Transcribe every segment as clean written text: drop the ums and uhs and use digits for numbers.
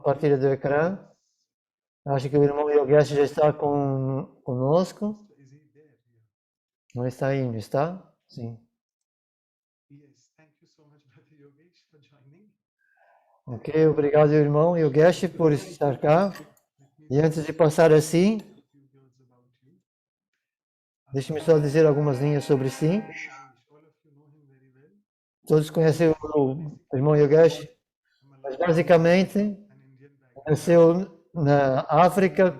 partilha do ecrã. Acho que o irmão Yogesh já está conosco. Não está aí, não está? Sim. Ok, obrigado, irmão Yogesh, por estar cá. E antes de passar assim, deixe-me só dizer algumas linhas sobre si. Todos conhecem o irmão Yogesh, mas basicamente nasceu na África,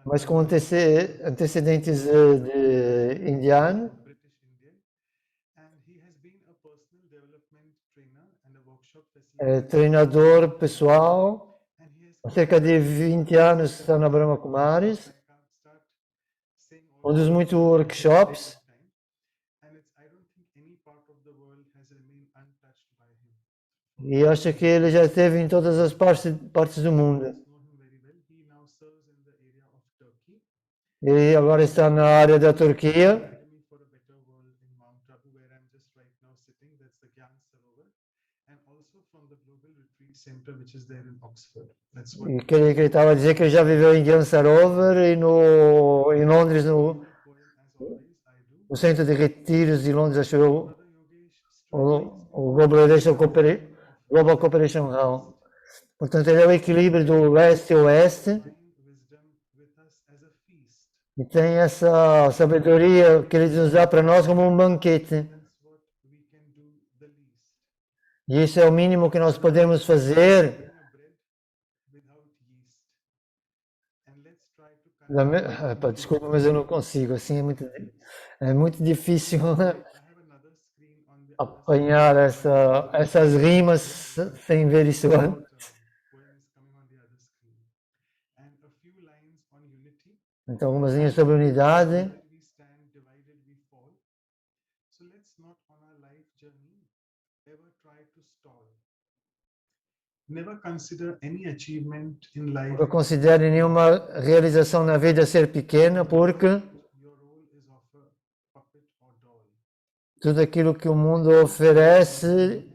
mas com antecedentes de indiano. É treinador pessoal, há cerca de 20 anos está na Brahma Kumaris, conduz muitos workshops. E acho que ele já esteve em todas as partes do mundo. Ele agora está na área da Turquia. E que ele estava a dizer que ele já viveu em Gyan Sarovar e em Londres, no centro de retiros de Londres, acho eu, o Global Cooperation Hall. Portanto, ele é o equilíbrio do leste e oeste. E tem essa sabedoria que ele nos dá para nós como um banquete. E isso é o mínimo que nós podemos fazer. Desculpa, mas eu não consigo. Assim é muito difícil apanhar essas rimas sem ver isso antes. Então, algumas linhas sobre unidade. Nunca considere nenhuma realização na vida ser pequena, porque tudo aquilo que o mundo oferece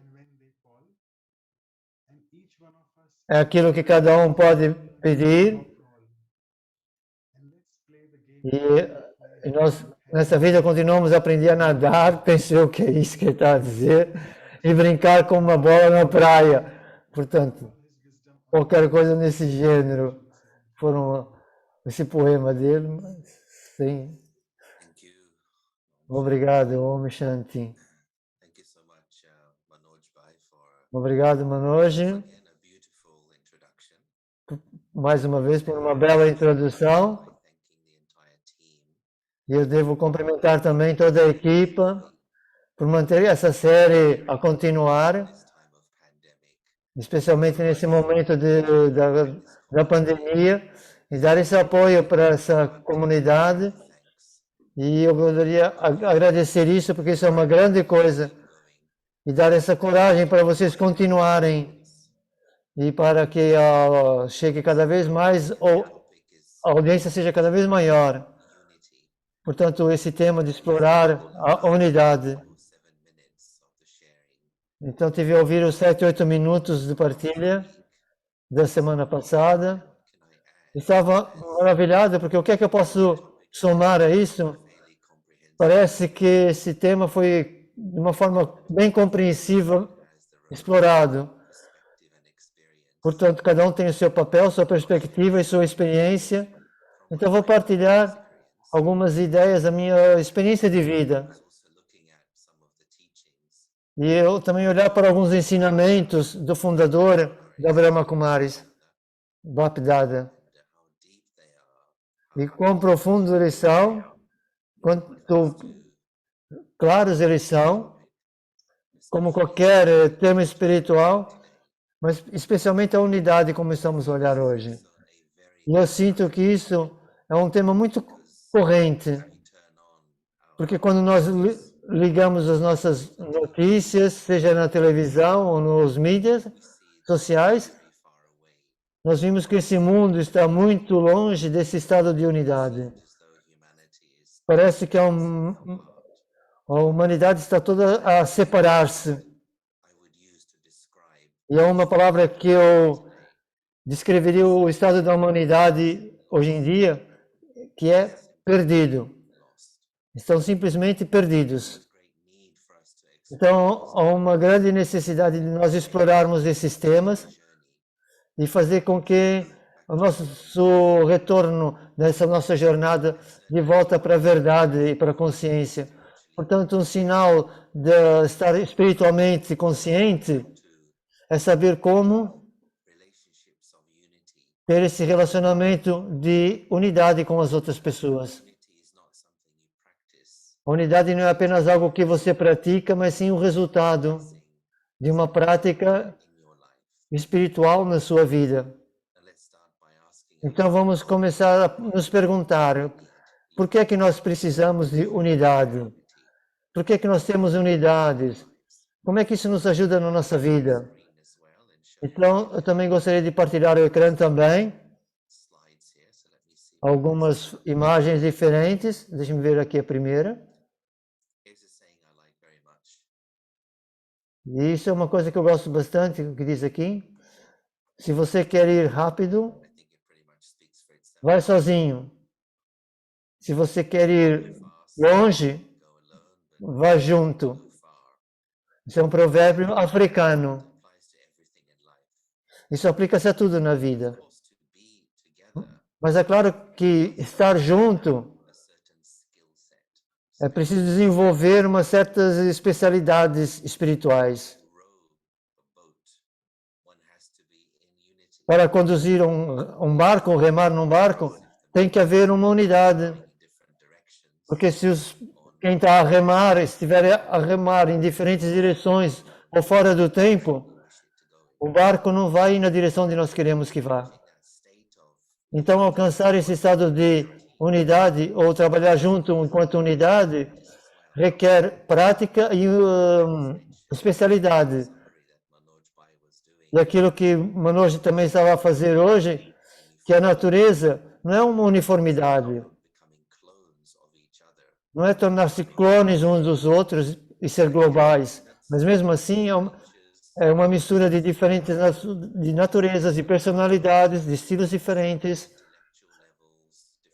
é aquilo que cada um pode pedir. E nós, nessa vida, continuamos a aprender a nadar, pensei o que é isso que ele está a dizer, e brincar com uma bola na praia. Portanto, qualquer coisa nesse gênero. Esse poema dele, mas sim. Obrigado, Om Shanti. Obrigado, Manoj, mais uma vez por uma bela introdução. E eu devo cumprimentar também toda a equipa por manter essa série a continuar, especialmente nesse momento da pandemia, e dar esse apoio para essa comunidade. E eu gostaria agradecer isso, porque isso é uma grande coisa, e dar essa coragem para vocês continuarem, e para que chegue cada vez mais, ou a audiência seja cada vez maior. Portanto, esse tema de explorar a unidade. Então, tive a ouvir os 7, 8 minutos de partilha da semana passada. Estava maravilhado, porque o que é que eu posso somar a isso? Parece que esse tema foi, de uma forma bem compreensiva, explorado. Portanto, cada um tem o seu papel, sua perspectiva e sua experiência. Então, vou partilhar algumas ideias da minha experiência de vida. E eu também olhar para alguns ensinamentos do fundador da Brahma Kumaris, Bapdada. E quão profundos eles são, quanto claros eles são, como qualquer tema espiritual, mas especialmente a unidade, como estamos a olhar hoje. E eu sinto que isso é um tema muito corrente, porque quando nós ligamos as nossas notícias, seja na televisão ou nos mídias sociais, nós vimos que esse mundo está muito longe desse estado de unidade. Parece que a humanidade está toda a separar-se. E é uma palavra que eu descreveria o estado da humanidade hoje em dia, que é perdido. Estão simplesmente perdidos. Então, há uma grande necessidade de nós explorarmos esses temas e fazer com que o nosso retorno nessa nossa jornada de volta para a verdade e para a consciência. Portanto, um sinal de estar espiritualmente consciente é saber como ter esse relacionamento de unidade com as outras pessoas. A unidade não é apenas algo que você pratica, mas sim o resultado de uma prática espiritual na sua vida. Então vamos começar a nos perguntar, por que é que nós precisamos de unidade? Por que é que nós temos unidades? Como é que isso nos ajuda na nossa vida? Então, eu também gostaria de partilhar o ecrã também. Algumas imagens diferentes. Deixa-me ver aqui a primeira. E isso é uma coisa que eu gosto bastante, o que diz aqui. Se você quer ir rápido, vai sozinho. Se você quer ir longe, vá junto. Isso é um provérbio africano. Isso aplica-se a tudo na vida. Mas é claro que estar junto é preciso desenvolver umas certas especialidades espirituais. Para conduzir um barco, remar num barco, tem que haver uma unidade. Porque se quem está a remar estiver a remar em diferentes direções ou fora do tempo, o barco não vai na direção onde nós queremos que vá. Então, alcançar esse estado de unidade ou trabalhar junto enquanto unidade requer prática e especialidade. E aquilo que Manoj também estava a fazer hoje, que a natureza não é uma uniformidade. Não é tornar-se clones uns dos outros e ser globais, mas mesmo assim é uma mistura de diferentes de naturezas, de personalidades, de estilos diferentes,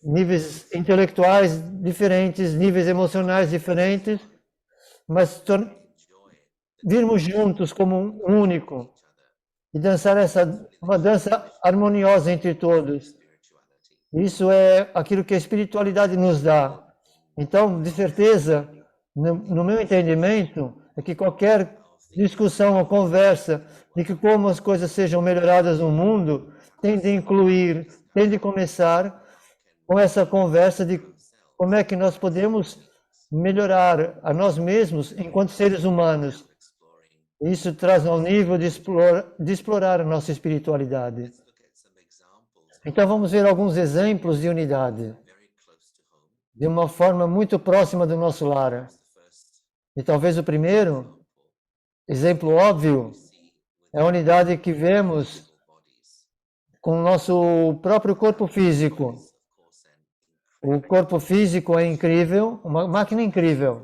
níveis intelectuais diferentes, níveis emocionais diferentes, mas virmos juntos como um único e dançar uma dança harmoniosa entre todos. Isso é aquilo que a espiritualidade nos dá. Então, de certeza, no meu entendimento, é que qualquer discussão ou conversa de que como as coisas sejam melhoradas no mundo, tem de incluir, tem de começar com essa conversa de como é que nós podemos melhorar a nós mesmos enquanto seres humanos. Isso traz ao nível de explorar a nossa espiritualidade. Então vamos ver alguns exemplos de unidade, de uma forma muito próxima do nosso lar. E talvez o primeiro exemplo óbvio é a unidade que vemos com o nosso próprio corpo físico. O corpo físico é incrível, uma máquina incrível.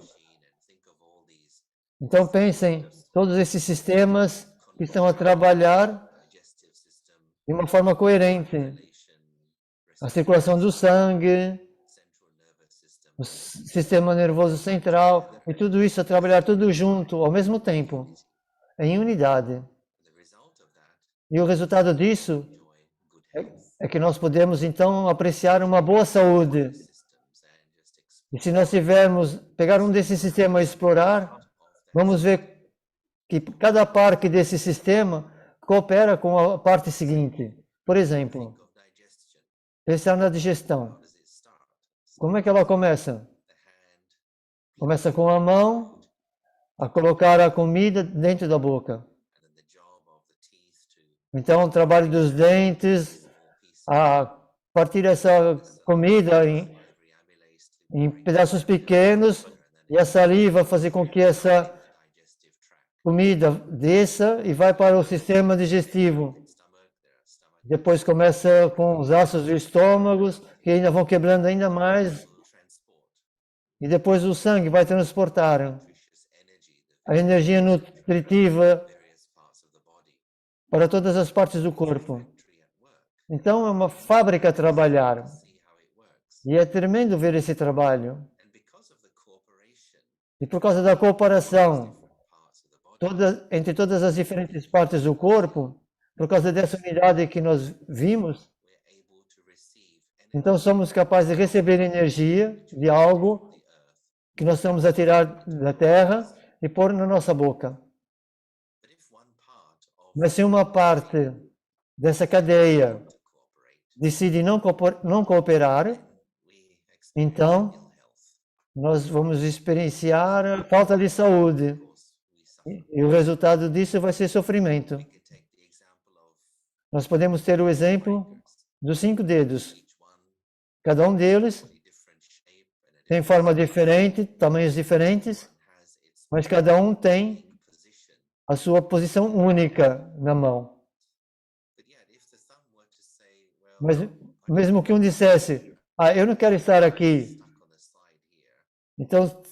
Então pensem, todos esses sistemas que estão a trabalhar de uma forma coerente. A circulação do sangue, o sistema nervoso central, e tudo isso a trabalhar tudo junto, ao mesmo tempo, em unidade. E o resultado disso é que nós podemos, então, apreciar uma boa saúde. E se nós pegar um desses sistemas e explorar, vamos ver que cada parte desse sistema coopera com a parte seguinte. Por exemplo, pensar na digestão. Como é que ela começa? Começa com a mão a colocar a comida dentro da boca. Então, o trabalho dos dentes, a partir essa comida em pedaços pequenos e a saliva fazer com que essa comida desça e vai para o sistema digestivo. Depois começa com os ácidos do estômago, que ainda vão quebrando ainda mais. E depois o sangue vai transportar a energia nutritiva para todas as partes do corpo. Então é uma fábrica a trabalhar. E é tremendo ver esse trabalho. E por causa da cooperação entre todas as diferentes partes do corpo, por causa dessa unidade que nós vimos, então somos capazes de receber energia de algo que nós estamos a tirar da terra e pôr na nossa boca. Mas se uma parte dessa cadeia decide não cooperar, então nós vamos experienciar falta de saúde. E o resultado disso vai ser sofrimento. Nós podemos ter o exemplo dos 5 dedos. Cada um deles tem forma diferente, tamanhos diferentes, mas cada um tem a sua posição única na mão. Mas mesmo que um dissesse, eu não quero estar aqui, então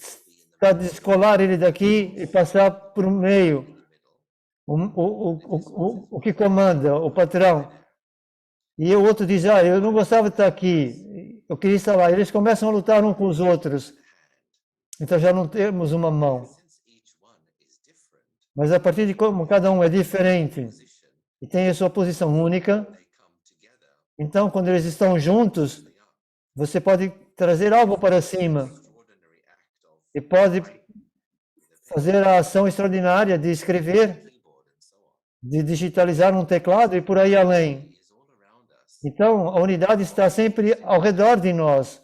para descolar ele daqui e passar por meio, o que comanda, o patrão. E o outro diz, eu não gostava de estar aqui, eu queria estar lá. Eles começam a lutar uns com os outros. Então já não temos uma mão. Mas a partir de como cada um é diferente e tem a sua posição única, então quando eles estão juntos, você pode trazer algo para cima. E pode fazer a ação extraordinária de escrever, de digitalizar um teclado e por aí além. Então, a unidade está sempre ao redor de nós.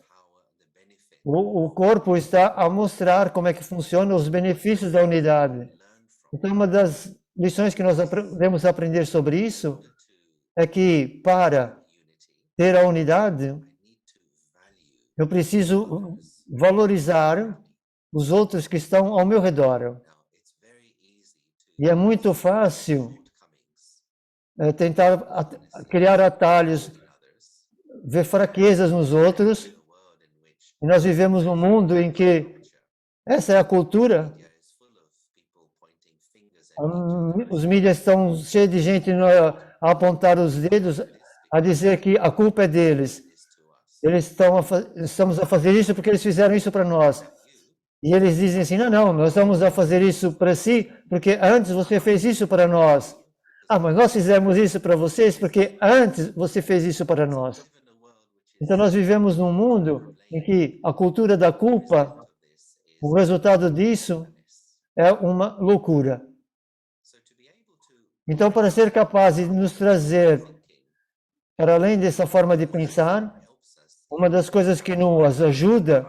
O corpo está a mostrar como é que funcionam os benefícios da unidade. Então, uma das lições que nós podemos aprender sobre isso é que, para ter a unidade, eu preciso valorizar os outros que estão ao meu redor. E é muito fácil tentar criar atalhos, ver fraquezas nos outros. E nós vivemos num mundo em que essa é a cultura. Os mídias estão cheios de gente a apontar os dedos, a dizer que a culpa é deles. Estamos a fazer isso porque eles fizeram isso para nós. E eles dizem assim, não, nós estamos a fazer isso para si, porque antes você fez isso para nós. Mas nós fizemos isso para vocês, porque antes você fez isso para nós. Então nós vivemos num mundo em que a cultura da culpa, o resultado disso é uma loucura. Então, para ser capaz de nos trazer para além dessa forma de pensar, uma das coisas que nos ajuda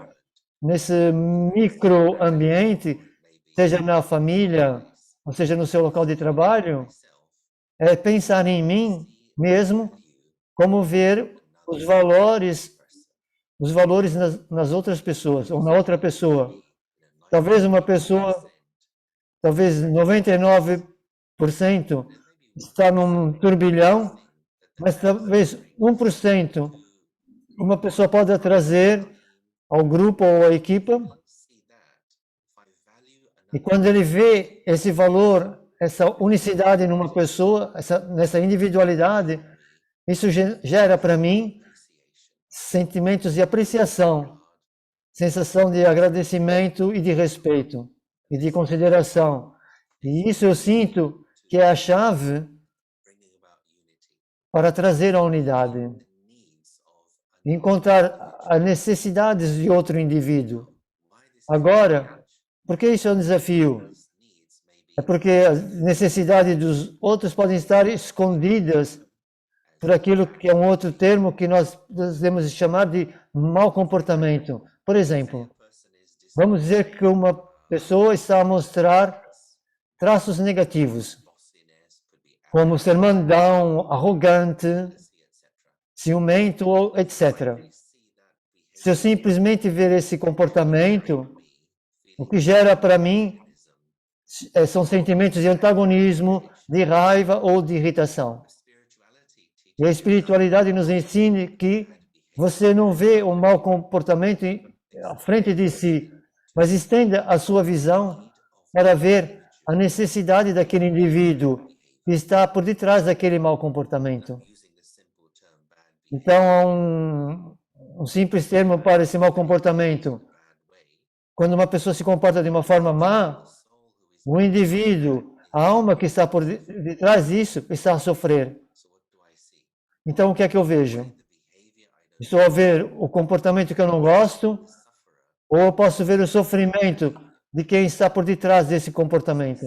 nesse microambiente, seja na família, ou seja no seu local de trabalho, é pensar em mim mesmo, como ver os valores nas outras pessoas, ou na outra pessoa. Talvez uma pessoa, talvez 99% está num turbilhão, mas talvez 1% uma pessoa pode trazer ao grupo ou à equipa. E quando ele vê esse valor, essa unicidade numa pessoa, nessa individualidade, isso gera para mim sentimentos de apreciação, sensação de agradecimento e de respeito e de consideração. E isso eu sinto que é a chave para trazer a unidade. Encontrar as necessidades de outro indivíduo. Agora, por que isso é um desafio? É porque as necessidades dos outros podem estar escondidas por aquilo que é um outro termo que nós podemos chamar de mau comportamento. Por exemplo, vamos dizer que uma pessoa está a mostrar traços negativos, como ser mandão, arrogante, ciumento, etc. Se eu simplesmente ver esse comportamento, o que gera para mim são sentimentos de antagonismo, de raiva ou de irritação. E a espiritualidade nos ensina que você não vê o mau comportamento à frente de si, mas estenda a sua visão para ver a necessidade daquele indivíduo que está por detrás daquele mau comportamento. Então, há um simples termo para esse mau comportamento. Quando uma pessoa se comporta de uma forma má, o indivíduo, a alma que está por detrás disso, está a sofrer. Então, o que é que eu vejo? Estou a ver o comportamento que eu não gosto, ou eu posso ver o sofrimento de quem está por detrás desse comportamento.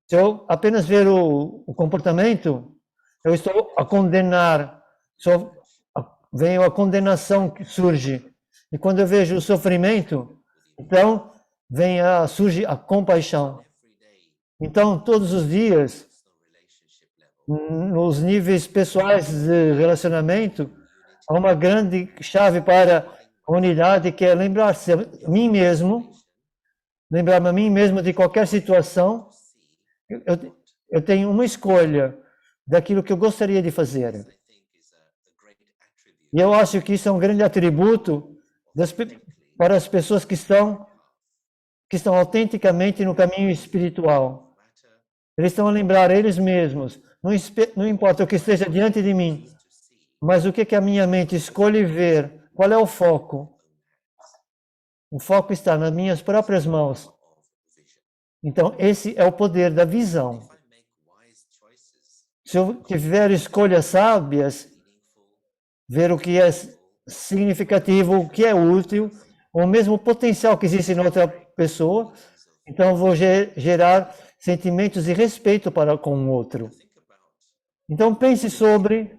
Se eu apenas ver o comportamento, eu estou a condenar, vem a condenação que surge. E quando eu vejo o sofrimento, então surge a compaixão. Então, todos os dias, nos níveis pessoais de relacionamento, há uma grande chave para a unidade, que é lembrar-se a mim mesmo, lembrar-me a mim mesmo de qualquer situação. Eu tenho uma escolha daquilo que eu gostaria de fazer. E eu acho que isso é um grande atributo para as pessoas que estão autenticamente no caminho espiritual. Eles estão a lembrar eles mesmos. Não importa o que esteja diante de mim, mas o que a minha mente escolhe ver, qual é o foco? O foco está nas minhas próprias mãos. Então, esse é o poder da visão. Se eu tiver escolhas sábias, ver o que é significativo, o que é útil, ou mesmo o potencial que existe em outra pessoa, então eu vou gerar sentimentos de respeito para com o outro. Então pense sobre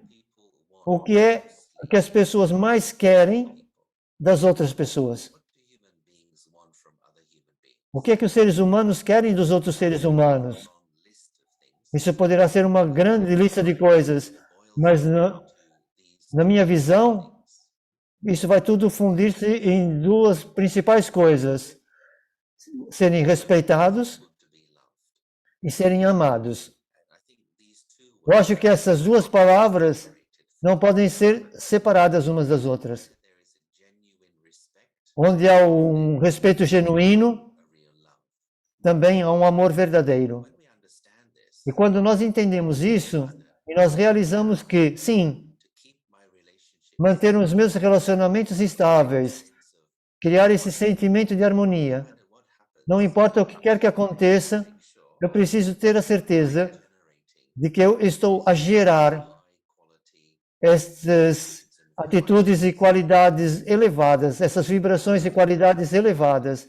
o que é que as pessoas mais querem das outras pessoas. O que é que os seres humanos querem dos outros seres humanos? Isso poderá ser uma grande lista de coisas, mas na minha visão, isso vai tudo fundir-se em duas principais coisas: serem respeitados e serem amados. Eu acho que essas duas palavras não podem ser separadas umas das outras. Onde há um respeito genuíno, também há um amor verdadeiro. E quando nós entendemos isso, e nós realizamos que, sim, manter os meus relacionamentos estáveis, criar esse sentimento de harmonia, não importa o que quer que aconteça, eu preciso ter a certeza de que eu estou a gerar estas atitudes e qualidades elevadas, essas vibrações e qualidades elevadas.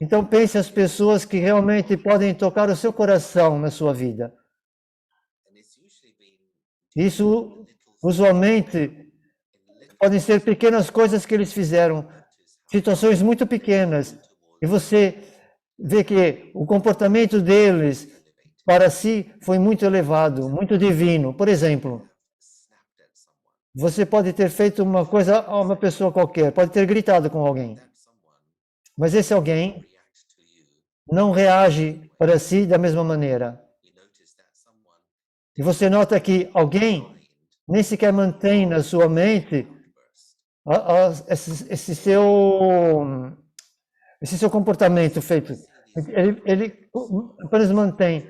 Então pense as pessoas que realmente podem tocar o seu coração na sua vida. Isso, usualmente, podem ser pequenas coisas que eles fizeram, situações muito pequenas, e você vê que o comportamento deles para si foi muito elevado, muito divino. Por exemplo, você pode ter feito uma coisa a uma pessoa qualquer, pode ter gritado com alguém, mas esse alguém não reage para si da mesma maneira. E você nota que alguém nem sequer mantém na sua mente esse seu comportamento feito. Ele apenas mantém.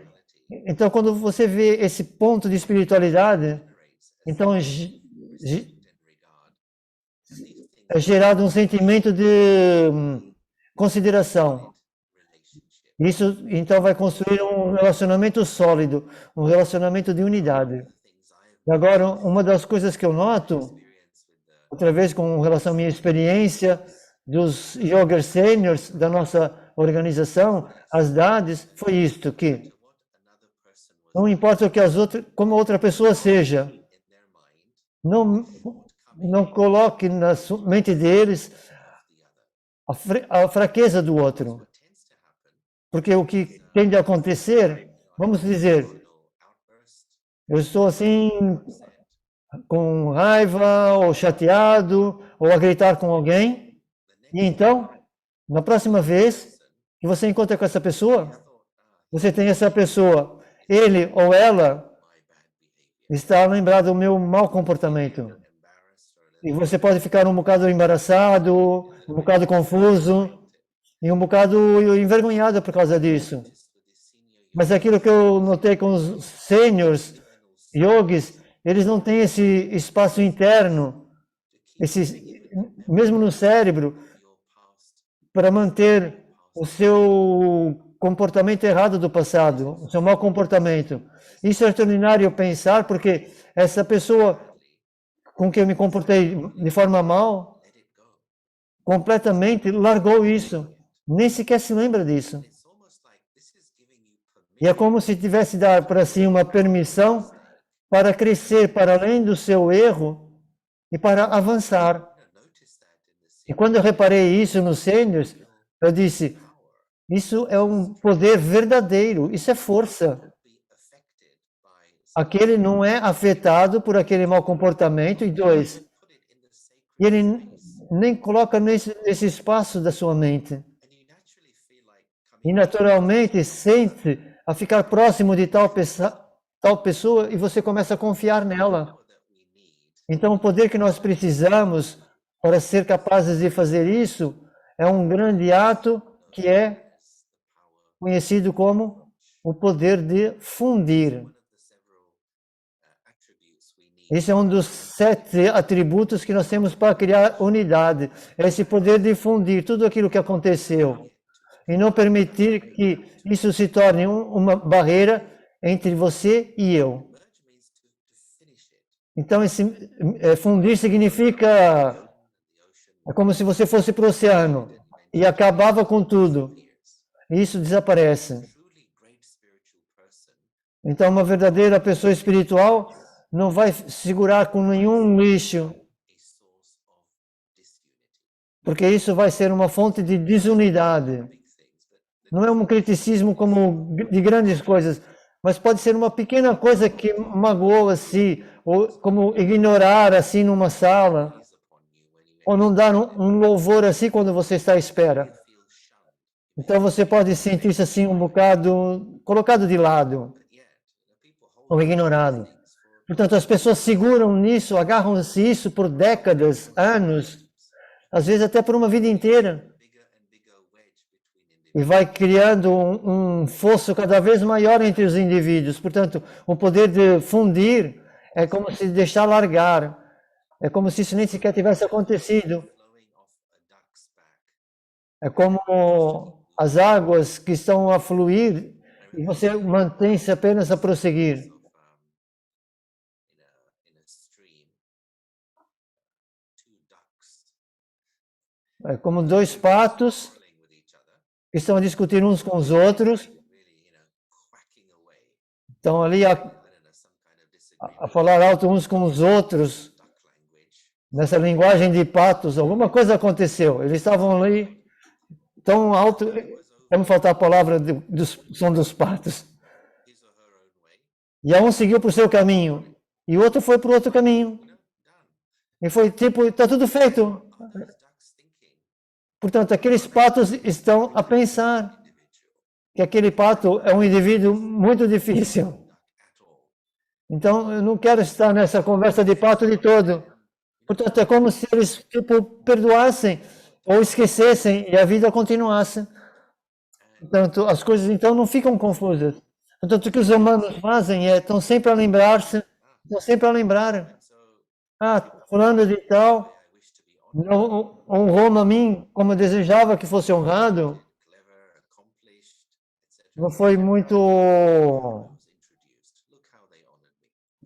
Então, quando você vê esse ponto de espiritualidade, então é gerado um sentimento de consideração. Isso, então, vai construir um relacionamento sólido, um relacionamento de unidade. E agora, uma das coisas que eu noto, outra vez com relação à minha experiência dos yogis seniors da nossa organização, as DADs, foi isto, que não importa o que como outra pessoa seja, não coloque na mente deles a fraqueza do outro. Porque o que tende a acontecer, vamos dizer, eu estou assim com raiva, ou chateado, ou a gritar com alguém, e então, na próxima vez que você encontra com essa pessoa, você tem essa pessoa, ele ou ela está lembrado do meu mau comportamento. E você pode ficar um bocado embaraçado, um bocado confuso, e um bocado envergonhado por causa disso. Mas aquilo que eu notei com os seniors, yogis, eles não têm esse espaço interno, mesmo no cérebro, para manter o seu comportamento errado do passado, o seu mau comportamento. Isso é extraordinário pensar, porque essa pessoa com quem eu me comportei de forma mal, completamente largou isso, nem sequer se lembra disso. E é como se tivesse dado para si uma permissão para crescer para além do seu erro e para avançar. E quando eu reparei isso nos sêniors, eu disse, isso é um poder verdadeiro, isso é força. Aquele não é afetado por aquele mau comportamento, e dois, e ele nem coloca nesse espaço da sua mente. E naturalmente sente a ficar próximo de tal pessoa e você começa a confiar nela. Então o poder que nós precisamos para ser capazes de fazer isso é um grande ato que é conhecido como o poder de fundir. Esse é um dos 7 atributos que nós temos para criar unidade. É esse poder de fundir tudo aquilo que aconteceu e não permitir que isso se torne uma barreira entre você e eu. Então, fundir significa é como se você fosse para o oceano e acabava com tudo. E isso desaparece. Então, uma verdadeira pessoa espiritual não vai segurar com nenhum lixo, porque isso vai ser uma fonte de desunidade. Não é um criticismo como de grandes coisas, mas pode ser uma pequena coisa que magoa assim, ou como ignorar assim numa sala, ou não dar um louvor assim quando você está à espera. Então você pode sentir-se assim um bocado colocado de lado, ou ignorado. Portanto, as pessoas seguram nisso, agarram-se isso por décadas, anos, às vezes até por uma vida inteira. E vai criando um fosso cada vez maior entre os indivíduos. Portanto, o poder de fundir é como se deixar largar. É como se isso nem sequer tivesse acontecido. É como as águas que estão a fluir e você mantém-se apenas a prosseguir. É como 2 patos que estão a discutir uns com os outros, estão ali a falar alto uns com os outros, nessa linguagem de patos, alguma coisa aconteceu, eles estavam ali tão alto, vamos faltar a palavra do som dos patos, e um seguiu para o seu caminho, e o outro foi para o outro caminho, e foi tipo, está tudo feito. Portanto, aqueles patos estão a pensar que aquele pato é um indivíduo muito difícil. Então, eu não quero estar nessa conversa de pato de todo. Portanto, é como se eles tipo, perdoassem ou esquecessem e a vida continuasse. Portanto, as coisas então não ficam confusas. Portanto, o que os humanos fazem é, estão sempre a lembrar-se, estão sempre a lembrar. Ah, fulano de tal não honrou a mim como eu desejava que fosse honrado. Não foi muito...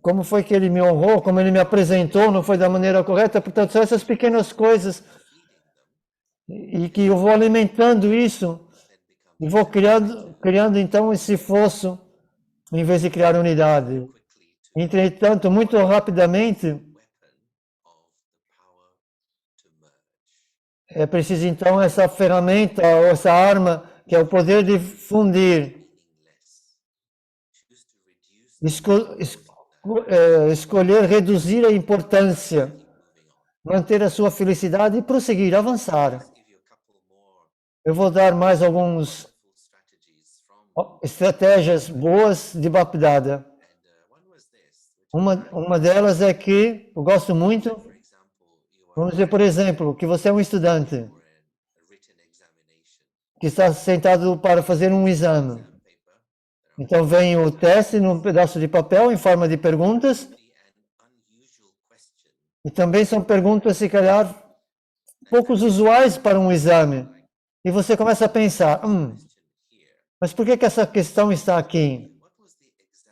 Como foi que ele me honrou, como ele me apresentou, não foi da maneira correta. Portanto, são essas pequenas coisas e que eu vou alimentando isso e vou criando então esse fosso em vez de criar unidade. Entretanto, muito rapidamente, é preciso então essa ferramenta ou essa arma que é o poder de fundir. Escolher reduzir a importância, manter a sua felicidade e prosseguir, avançar. Eu vou dar mais algumas estratégias boas de Baptida. Uma delas é que eu gosto muito, vamos dizer, por exemplo, que você é um estudante que está sentado para fazer um exame. Então vem o teste num pedaço de papel em forma de perguntas E também são perguntas, se calhar, poucos usuais para um exame. E você começa a pensar, mas por que essa questão está aqui?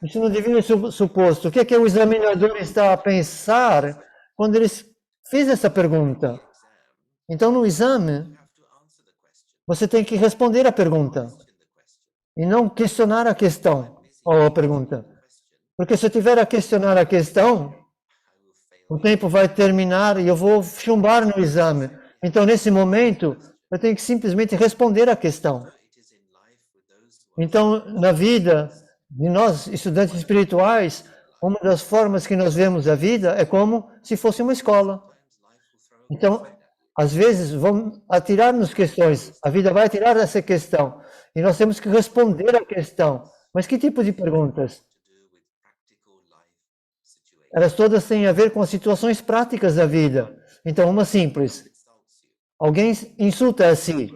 Isso não devia ser suposto. O que o examinador está a pensar quando ele fez essa pergunta? Então, no exame, você tem que responder a pergunta e não questionar a questão ou a pergunta. Porque se eu tiver a questionar a questão, o tempo vai terminar e eu vou chumbar no exame. Então, nesse momento, eu tenho que simplesmente responder a questão. Então, na vida de nós, estudantes espirituais, uma das formas que nós vemos a vida é como se fosse uma escola. Então, às vezes, vão atirar-nos questões. A vida vai atirar essa questão. E nós temos que responder à questão. Mas que tipo de perguntas? Elas todas têm a ver com as situações práticas da vida. Então, uma simples. Alguém insulta a si.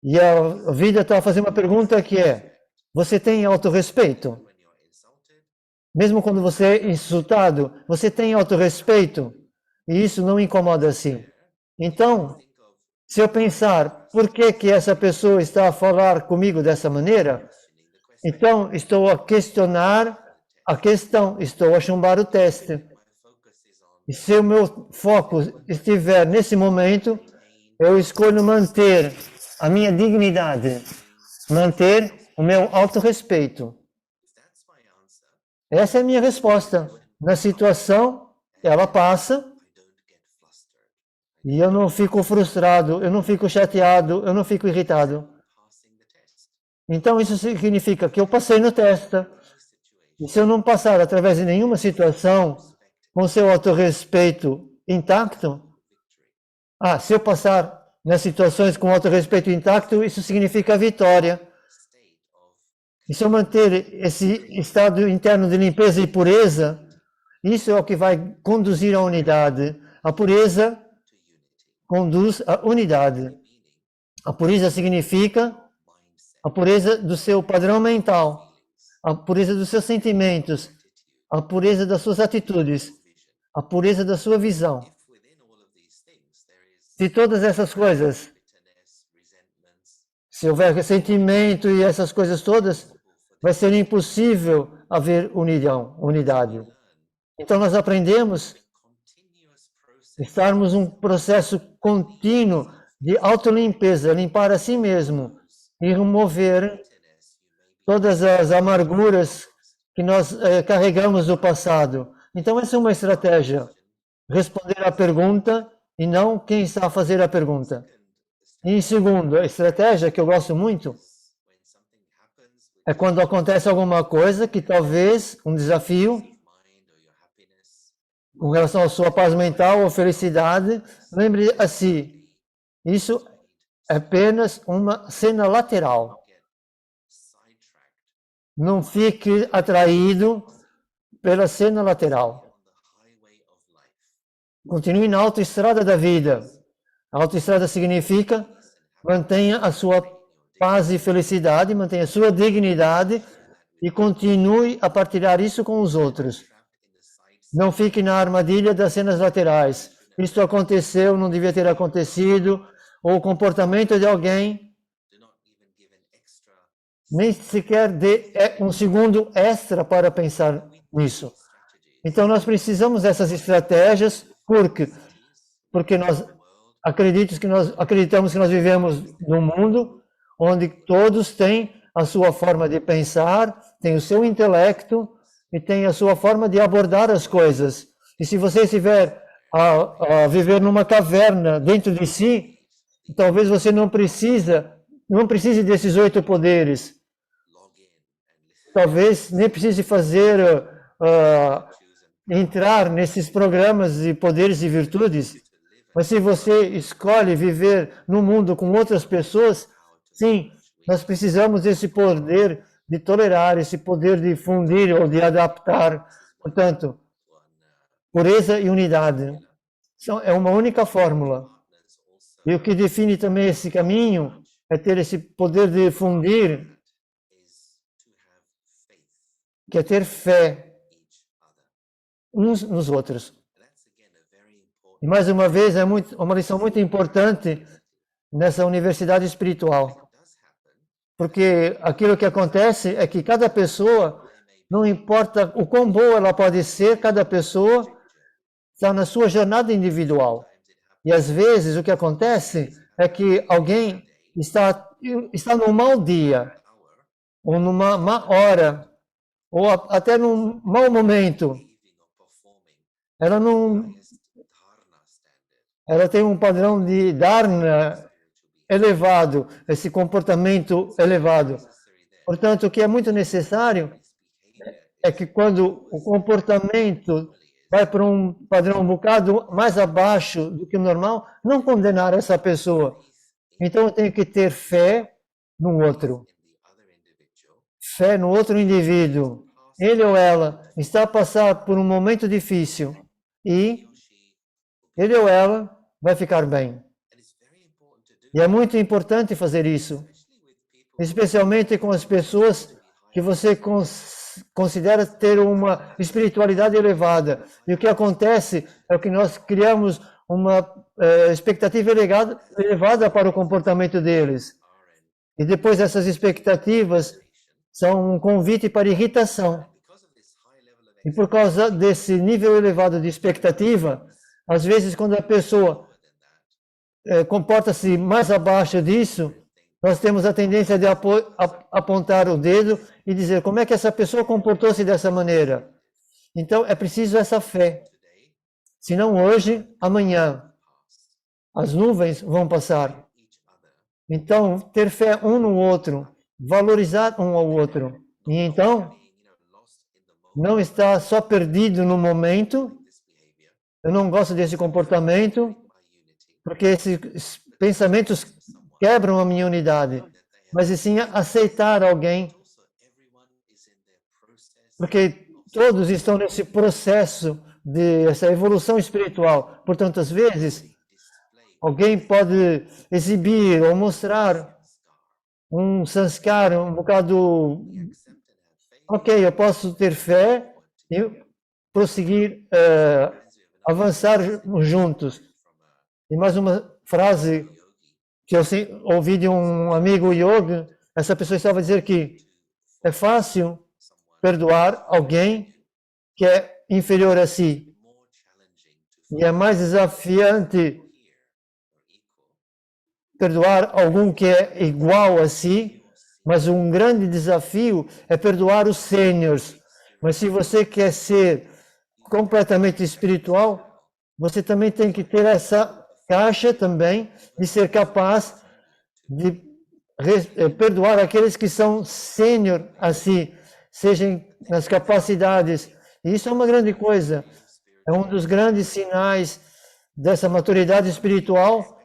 E a vida está a fazer uma pergunta que é: você tem autorrespeito? Mesmo quando você é insultado, você tem autorrespeito? E isso não incomoda assim. Então, se eu pensar, por que essa pessoa está a falar comigo dessa maneira? Então, estou a questionar a questão, estou a chumbar o teste. E se o meu foco estiver nesse momento, eu escolho manter a minha dignidade, manter o meu autorrespeito. Essa é a minha resposta. Na situação, ela passa e eu não fico frustrado, eu não fico chateado, eu não fico irritado. Então isso significa que eu passei no teste. E se eu não passar através de nenhuma situação com seu autorrespeito intacto, se eu passar nas situações com autorrespeito intacto, isso significa vitória. E se eu manter esse estado interno de limpeza e pureza, isso é o que vai conduzir à unidade. A pureza conduz à unidade. A pureza significa a pureza do seu padrão mental, a pureza dos seus sentimentos, a pureza das suas atitudes, a pureza da sua visão. Se todas essas coisas, se houver ressentimento e essas coisas todas, vai ser impossível haver unidade. Então nós aprendemos a estarmos um processo contínuo de autolimpeza, limpar a si mesmo e remover todas as amarguras que nós carregamos do passado. Então essa é uma estratégia, responder à pergunta e não quem está a fazer a pergunta. E em segundo, a estratégia que eu gosto muito é quando acontece alguma coisa que talvez, um desafio, com relação à sua paz mental ou felicidade, lembre a si, isso é apenas uma cena lateral. Não fique atraído pela cena lateral. Continue na autoestrada da vida. A autoestrada significa mantenha a sua paz e felicidade, mantenha a sua dignidade e continue a partilhar isso com os outros. Não fique na armadilha das cenas laterais. Isto aconteceu, não devia ter acontecido, ou o comportamento de alguém, nem sequer dê um segundo extra para pensar nisso. Então nós precisamos dessas estratégias, porque nós acreditamos que nós vivemos num mundo onde todos têm a sua forma de pensar, têm o seu intelecto e têm a sua forma de abordar as coisas. E se você estiver a viver numa caverna dentro de si, talvez você não precise desses 8 poderes. Talvez nem precise entrar nesses programas de poderes e virtudes. Mas se você escolhe viver num mundo com outras pessoas, sim, nós precisamos desse poder de tolerar, esse poder de fundir ou de adaptar. Portanto, pureza e unidade é uma única fórmula. E o que define também esse caminho é ter esse poder de fundir, que é ter fé uns nos outros. E mais uma vez, é uma lição muito importante nessa universidade espiritual. Porque aquilo que acontece é que cada pessoa, não importa o quão boa ela pode ser, cada pessoa está na sua jornada individual. E às vezes o que acontece é que alguém está num mau dia, ou numa má hora, ou até num mau momento. Ela não, ela tem um padrão de dharma elevado, esse comportamento elevado. Portanto, o que é muito necessário é que quando o comportamento vai para um padrão um bocado mais abaixo do que o normal, não condenar essa pessoa. Então eu tenho que ter fé no outro. Fé no outro indivíduo. Ele ou ela está a passar por um momento difícil e ele ou ela vai ficar bem. E é muito importante fazer isso, especialmente com as pessoas que você considera ter uma espiritualidade elevada. E o que acontece é que nós criamos uma expectativa elevada para o comportamento deles. E depois essas expectativas são um convite para irritação. E por causa desse nível elevado de expectativa, às vezes quando a pessoa comporta-se mais abaixo disso, nós temos a tendência de apontar o dedo e dizer como é que essa pessoa comportou-se dessa maneira. Então é preciso essa fé. Se não hoje, amanhã. As nuvens vão passar. Então, ter fé um no outro, valorizar um ao outro. E então, não estar só perdido no momento. Eu não gosto desse comportamento, porque esses pensamentos quebram a minha unidade. Mas sim aceitar alguém, porque todos estão nesse processo dessa evolução espiritual. Portanto, às vezes, alguém pode exibir ou mostrar um sanskar, um bocado... Ok, eu posso ter fé e prosseguir, avançar juntos. E mais uma frase que eu ouvi de um amigo yogi, essa pessoa estava a dizer que é fácil perdoar alguém que é inferior a si. E é mais desafiante perdoar algum que é igual a si, mas um grande desafio é perdoar os sêniores. Mas se você quer ser completamente espiritual, você também tem que ter essa caixa também de ser capaz de perdoar aqueles que são sênior a si, sejam nas capacidades. E isso é uma grande coisa. É um dos grandes sinais dessa maturidade espiritual.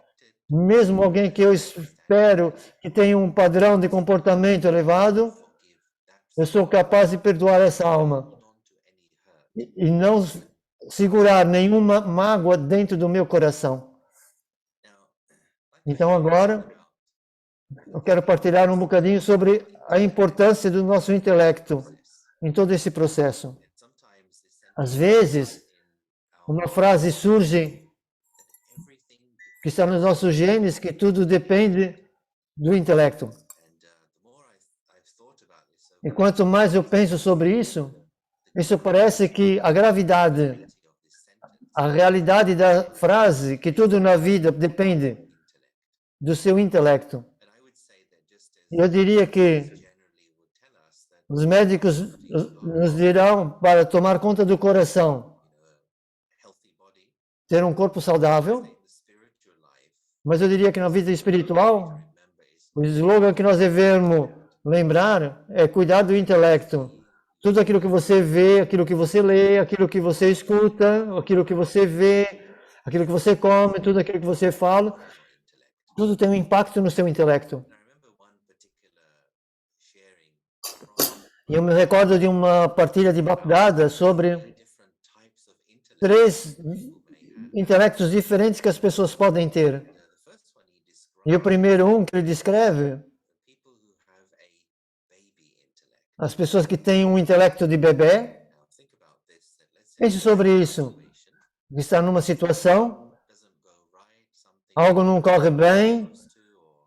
Mesmo alguém que eu espero que tenha um padrão de comportamento elevado, eu sou capaz de perdoar essa alma e não segurar nenhuma mágoa dentro do meu coração. Então agora eu quero partilhar um bocadinho sobre a importância do nosso intelecto em todo esse processo. Às vezes, uma frase surge que está nos nossos genes, que tudo depende do intelecto. E quanto mais eu penso sobre isso parece que a gravidade, a realidade da frase, que tudo na vida depende do seu intelecto. E eu diria que os médicos nos dirão para tomar conta do coração, ter um corpo saudável, mas eu diria que na vida espiritual, o slogan que nós devemos lembrar é cuidar do intelecto. Tudo aquilo que você vê, aquilo que você lê, aquilo que você escuta, aquilo que você vê, aquilo que você come, tudo aquilo que você fala, tudo tem um impacto no seu intelecto. E eu me recordo de uma partilha de Bapdada sobre 3 intelectos diferentes que as pessoas podem ter. E o primeiro que ele descreve, as pessoas que têm um intelecto de bebê. Pense sobre isso. que está numa situação, algo não corre bem,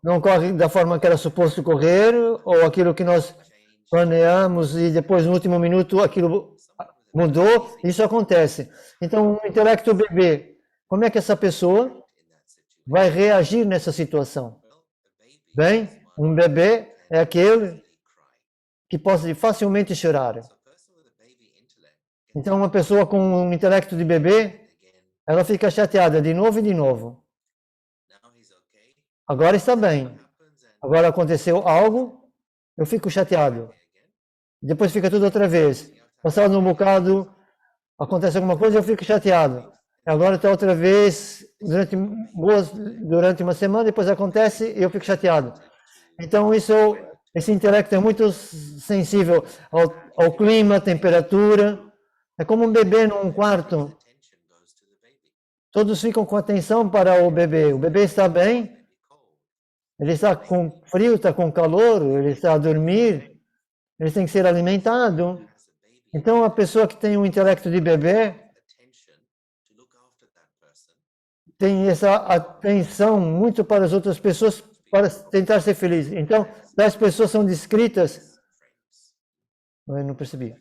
não corre da forma que era suposto correr, ou aquilo que nós planeamos e depois no último minuto aquilo mudou, isso acontece. Então, o intelecto bebê, como é que essa pessoa vai reagir nessa situação? Bem, um bebê é aquele que pode facilmente chorar. Então, uma pessoa com um intelecto de bebê, ela fica chateada de novo e de novo. Agora está bem. Agora aconteceu algo, eu fico chateado. Depois fica tudo outra vez. Passado um bocado, acontece alguma coisa, eu fico chateado. Agora está outra vez, durante uma semana, depois acontece e eu fico chateado. Então, esse intelecto é muito sensível ao clima, à temperatura. É como um bebê num quarto. Todos ficam com atenção para o bebê. O bebê está bem, ele está com frio, está com calor, ele está a dormir, ele tem que ser alimentado. Então, a pessoa que tem um intelecto de bebê tem essa atenção muito para as outras pessoas para tentar ser feliz. Então, as pessoas são descritas, eu não percebi,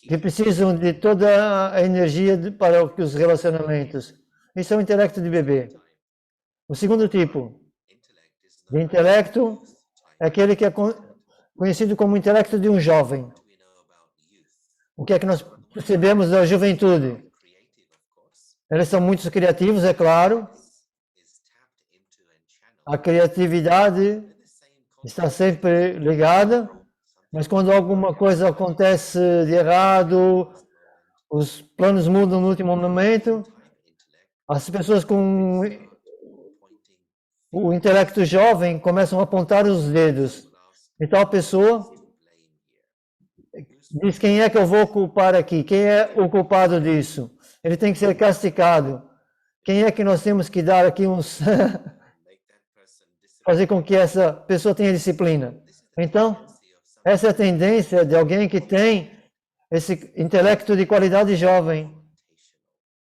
que precisam de toda a energia para os relacionamentos. Isso é o intelecto de bebê. O segundo tipo de intelecto é aquele que é conhecido como intelecto de um jovem. O que é que nós percebemos da juventude? Eles são muito criativos, é claro. A criatividade está sempre ligada, mas quando alguma coisa acontece de errado, os planos mudam no último momento, as pessoas com o intelecto jovem começam a apontar os dedos. E tal pessoa diz: quem é que eu vou culpar aqui? Quem é o culpado disso? Ele tem que ser castigado. Quem é que nós temos que dar aqui uns... fazer com que essa pessoa tenha disciplina? Então, essa é a tendência de alguém que tem esse intelecto de qualidade jovem.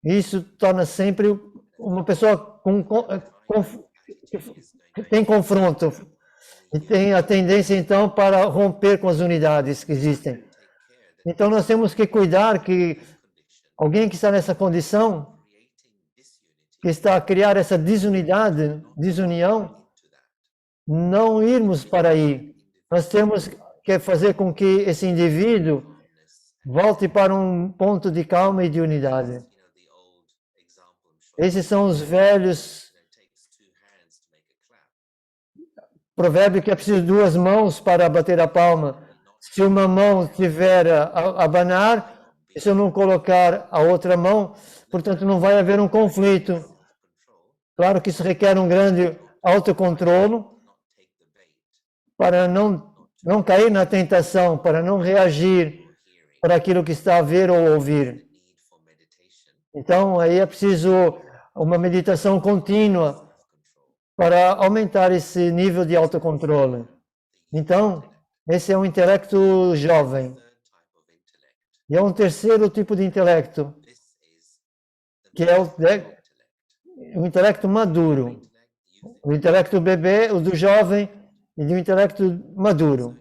Isso torna sempre uma pessoa que tem confronto e tem a tendência, então, para romper com as unidades que existem. Então, nós temos que cuidar que alguém que está nessa condição, que está a criar essa desunidade, desunião, não irmos para aí. Nós temos que fazer com que esse indivíduo volte para um ponto de calma e de unidade. Esses são os velhos provérbios que é preciso 2 mãos para bater a palma. Se uma mão tiver a abanar, se eu não colocar a outra mão, portanto não vai haver um conflito. Claro que isso requer um grande autocontrole para não cair na tentação, para não reagir para aquilo que está a ver ou ouvir. Então, aí é preciso uma meditação contínua para aumentar esse nível de autocontrole. Então, esse é um intelecto jovem. E é um terceiro tipo de intelecto, que é o intelecto maduro. O intelecto bebê, o do jovem e do intelecto maduro.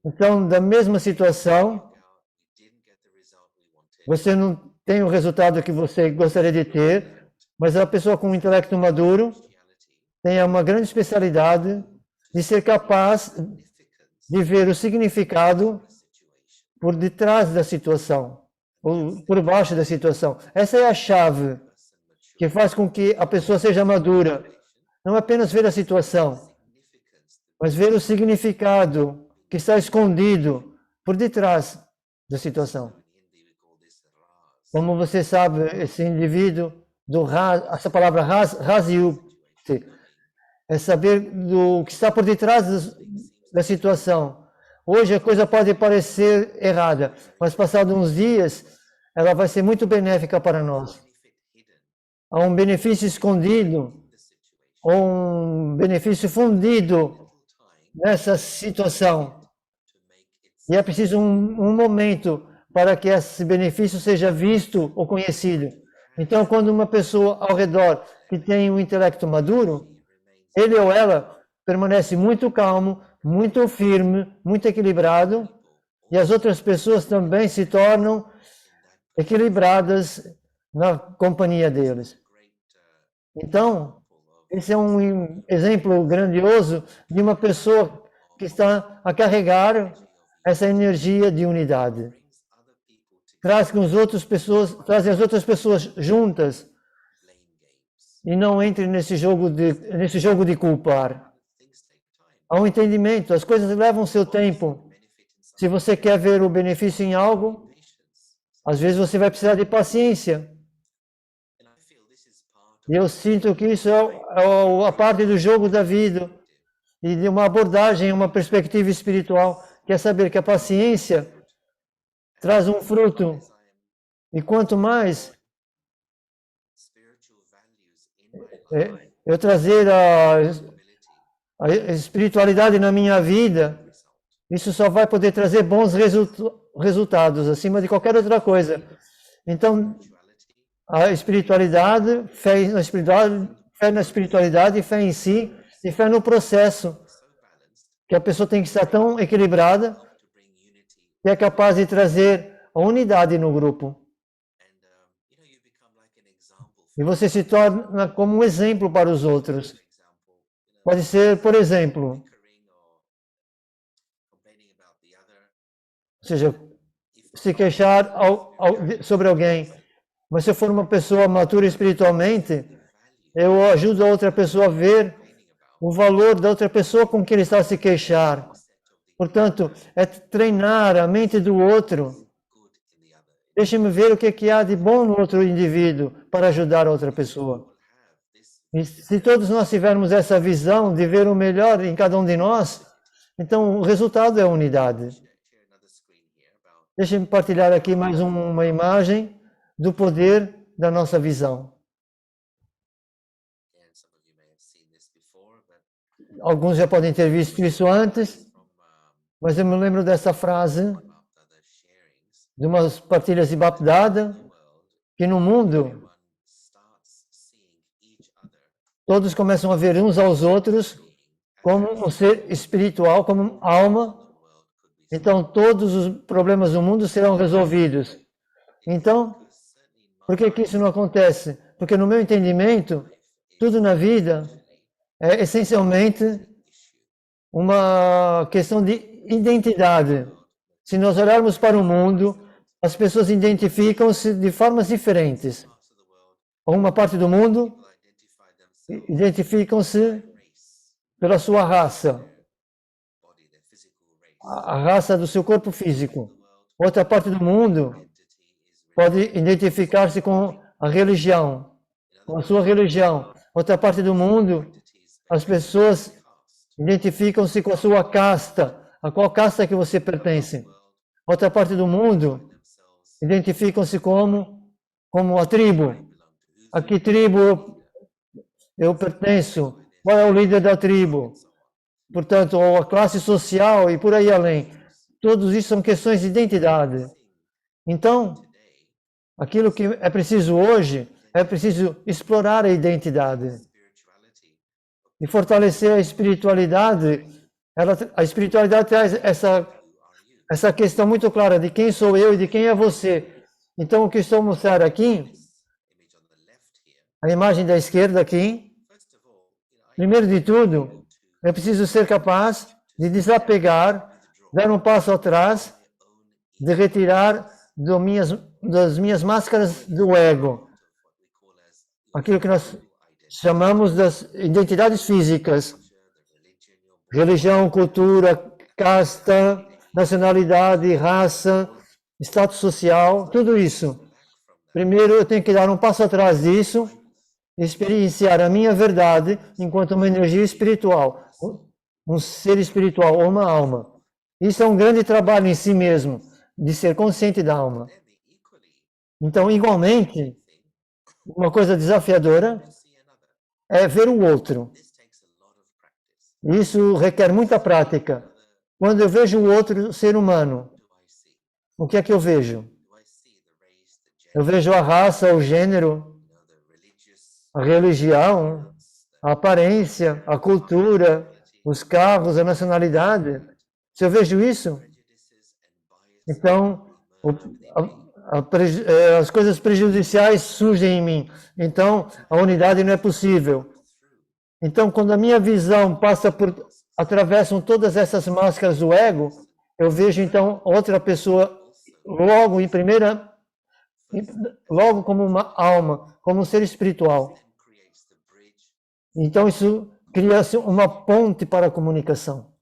Então, da mesma situação, você não tem o resultado que você gostaria de ter, mas a pessoa com um intelecto maduro tem uma grande especialidade de ser capaz de ver o significado por detrás da situação, ou por baixo da situação. Essa é a chave que faz com que a pessoa seja madura. Não apenas ver a situação, mas ver o significado que está escondido por detrás da situação. Como você sabe, esse indivíduo, essa palavra raziukti, é saber do que está por detrás da situação. Hoje a coisa pode parecer errada, mas passados uns dias, ela vai ser muito benéfica para nós. Há um benefício escondido, ou um benefício fundido nessa situação. E é preciso um momento para que esse benefício seja visto ou conhecido. Então, quando uma pessoa ao redor que tem um intelecto maduro, ele ou ela permanece muito calmo, muito firme, muito equilibrado, e as outras pessoas também se tornam equilibradas na companhia deles. Então, esse é um exemplo grandioso de uma pessoa que está a carregar essa energia de unidade. Traz as outras pessoas juntas e não entre nesse jogo de culpar. Há um entendimento, as coisas levam seu tempo. Se você quer ver o benefício em algo, às vezes você vai precisar de paciência. E eu sinto que isso é a parte do jogo da vida e de uma abordagem, uma perspectiva espiritual, que é saber que a paciência traz um fruto. E quanto mais eu trazer a espiritualidade na minha vida, isso só vai poder trazer bons resultados, acima de qualquer outra coisa. Então, a espiritualidade, fé na espiritualidade, fé em si e fé no processo, que a pessoa tem que estar tão equilibrada que é capaz de trazer a unidade no grupo. E você se torna como um exemplo para os outros. Pode ser, por exemplo, ou seja, se queixar sobre alguém. Mas se eu for uma pessoa matura espiritualmente, eu ajudo a outra pessoa a ver o valor da outra pessoa com que ele está a se queixar. Portanto, é treinar a mente do outro. Deixe-me ver o que há de bom no outro indivíduo para ajudar a outra pessoa. E se todos nós tivermos essa visão de ver o melhor em cada um de nós, então o resultado é a unidade. Deixe-me partilhar aqui mais uma imagem do poder da nossa visão. Alguns já podem ter visto isso antes, mas eu me lembro dessa frase de umas partilhas de Bapdada, que no mundo todos começam a ver uns aos outros como um ser espiritual, como alma. Então todos os problemas do mundo serão resolvidos. Então, por que isso não acontece? Porque no meu entendimento, tudo na vida é essencialmente uma questão de identidade. Se nós olharmos para o mundo, as pessoas identificam-se de formas diferentes. Uma parte do mundo identificam-se pela sua raça, a raça do seu corpo físico. Outra parte do mundo pode identificar-se com a religião, com a sua religião. Outra parte do mundo, as pessoas identificam-se com a sua casta, a qual casta que você pertence. Outra parte do mundo, identificam-se como a tribo. A que tribo eu pertenço? Qual é o líder da tribo? Portanto, ou a classe social e por aí além. Todos isso são questões de identidade. Então, aquilo que é preciso hoje, é preciso explorar a identidade e fortalecer a espiritualidade. A espiritualidade traz essa questão muito clara de quem sou eu e de quem é você. Então, o que estou mostrando aqui, a imagem da esquerda aqui, primeiro de tudo, é preciso ser capaz de desapegar, dar um passo atrás, de retirar das minhas máscaras do ego, aquilo que nós chamamos das identidades físicas, religião, cultura, casta, nacionalidade, raça, status social, tudo isso. Primeiro eu tenho que dar um passo atrás disso, experienciar a minha verdade enquanto uma energia espiritual, um ser espiritual ou uma alma. Isso é um grande trabalho em si mesmo, de ser consciente da alma. Então, igualmente, uma coisa desafiadora é ver o outro. Isso requer muita prática. Quando eu vejo o outro ser humano, o que é que eu vejo? Eu vejo a raça, o gênero, a religião, a aparência, a cultura, os carros, a nacionalidade. Se eu vejo isso, então as coisas prejudiciais surgem em mim. Então a unidade não é possível. Então quando a minha visão atravessam todas essas máscaras do ego, eu vejo então outra pessoa logo como uma alma, como um ser espiritual. Então isso cria uma ponte para a comunicação.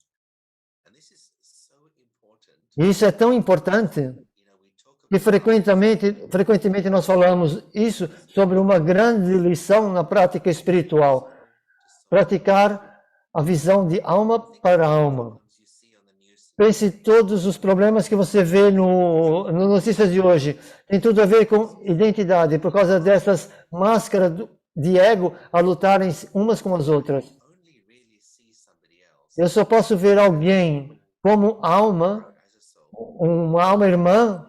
E isso é tão importante que frequentemente nós falamos isso sobre uma grande lição na prática espiritual. Praticar a visão de alma para alma. Pense todos os problemas que você vê no notícias de hoje. Tem tudo a ver com identidade, por causa dessas máscaras de ego a lutarem umas com as outras. Eu só posso ver alguém como alma, uma alma irmã,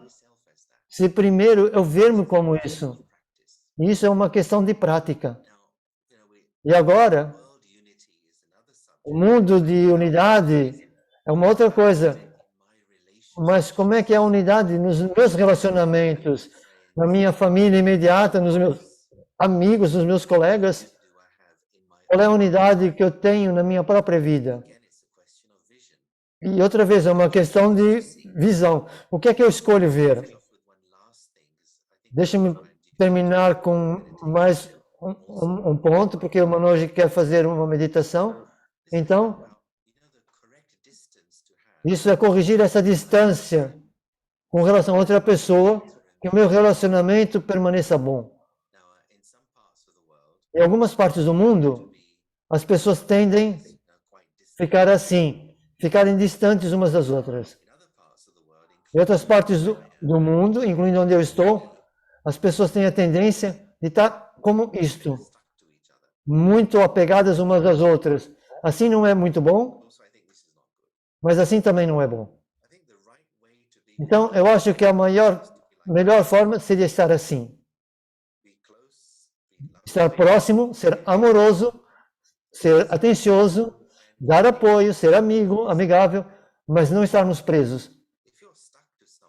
se primeiro eu ver-me como isso. Isso é uma questão de prática. E agora, o mundo de unidade é uma outra coisa. Mas como é que é a unidade nos meus relacionamentos, na minha família imediata, nos meus amigos, nos meus colegas? Qual é a unidade que eu tenho na minha própria vida? E outra vez, é uma questão de visão. O que é que eu escolho ver? Deixa-me terminar com mais um ponto, porque o Manoj quer fazer uma meditação. Então, isso é corrigir essa distância com relação a outra pessoa, que o meu relacionamento permaneça bom. Em algumas partes do mundo, as pessoas tendem a ficar assim, ficarem distantes umas das outras. Em outras partes do mundo, incluindo onde eu estou, as pessoas têm a tendência de estar como isto, muito apegadas umas às outras. Assim não é muito bom, mas assim também não é bom. Então, eu acho que a melhor forma seria estar assim. Estar próximo, ser amoroso, ser atencioso, dar apoio, ser amigo, amigável, mas não estarmos presos.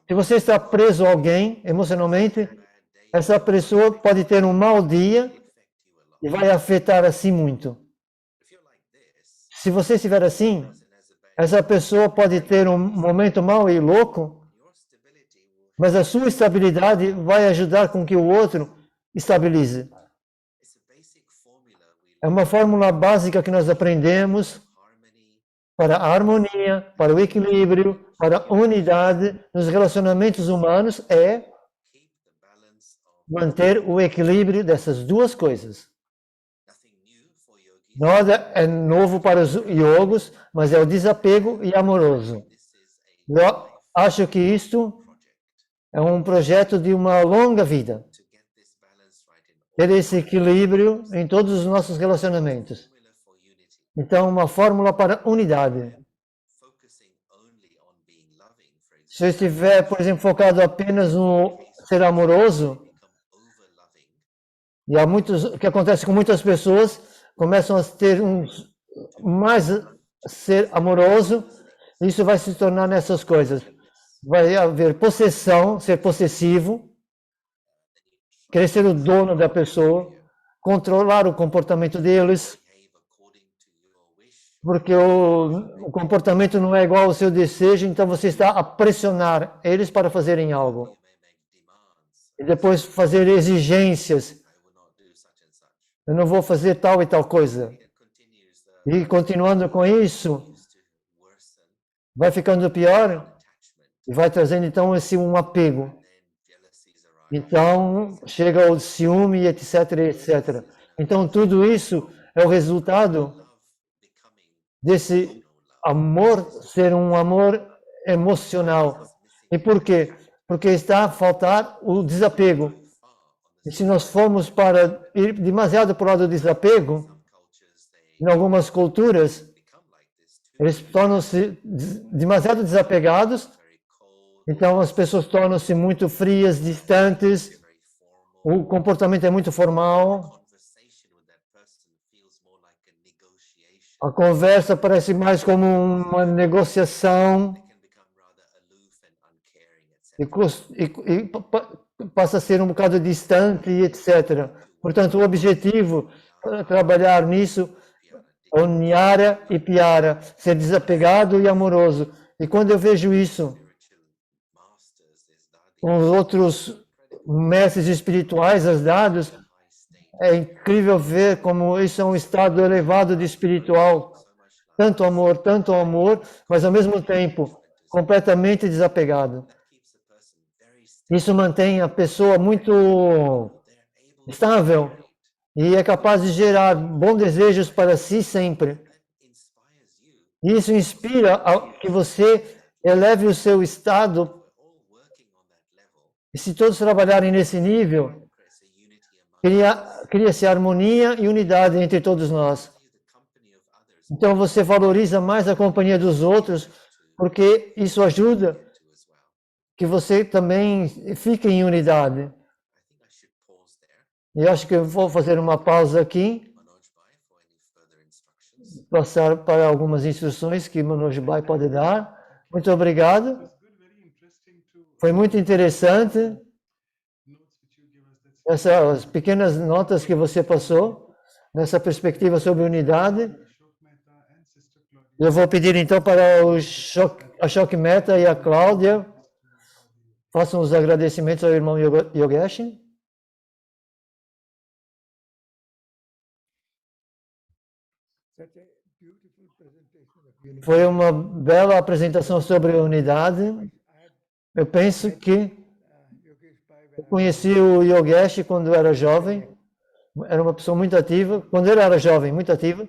Se você está preso a alguém emocionalmente, essa pessoa pode ter um mau dia e vai afetar assim muito. Se você estiver assim, essa pessoa pode ter um momento mau e louco, mas a sua estabilidade vai ajudar com que o outro estabilize. É uma fórmula básica que nós aprendemos para a harmonia, para o equilíbrio, para a unidade nos relacionamentos humanos, é manter o equilíbrio dessas duas coisas. Nada é novo para os yogos, mas é o desapego e amoroso. Eu acho que isto é um projeto de uma longa vida. Ter esse equilíbrio em todos os nossos relacionamentos. Então, uma fórmula para unidade. Se eu estiver, por exemplo, focado apenas no ser amoroso, e o que acontece com muitas pessoas, começam a ter mais ser amoroso, isso vai se tornar nessas coisas. Vai haver possessão, ser possessivo, querer ser o dono da pessoa, controlar o comportamento deles, porque o comportamento não é igual ao seu desejo, então você está a pressionar eles para fazerem algo. E depois fazer exigências. Eu não vou fazer tal e tal coisa. E continuando com isso, vai ficando pior e vai trazendo então um apego. Então chega o ciúme, etc, etc. Então tudo isso é o resultado desse amor ser um amor emocional. E por quê? Porque está a faltar o desapego. E se nós formos para ir demasiado para o lado do desapego, em algumas culturas, eles tornam-se demasiado desapegados Então as pessoas tornam-se muito frias, distantes, o comportamento é muito formal, a conversa parece mais como uma negociação e passa a ser um bocado distante e etc. Portanto, o objetivo é trabalhar nisso é Nyaya e Pyara, ser desapegado e amoroso. E quando eu vejo isso com os outros mestres espirituais, as dados, é incrível ver como isso é um estado elevado de espiritual. Tanto amor, mas ao mesmo tempo completamente desapegado. Isso mantém a pessoa muito estável e é capaz de gerar bons desejos para si sempre. Isso inspira que você eleve o seu estado. E se todos trabalharem nesse nível, cria-se harmonia e unidade entre todos nós. Então você valoriza mais a companhia dos outros, porque isso ajuda que você também fique em unidade. E acho que eu vou fazer uma pausa aqui, passar para algumas instruções que Manoj Bhai pode dar. Muito obrigado. Foi muito interessante essas pequenas notas que você passou nessa perspectiva sobre unidade. Eu vou pedir então para a Ashok Mehta e a Cláudia façam os agradecimentos ao irmão Yogesh. Foi uma bela apresentação sobre a unidade. Eu penso que eu conheci o Yogesh quando era jovem. Era uma pessoa muito ativa. Quando ele era jovem, muito ativa.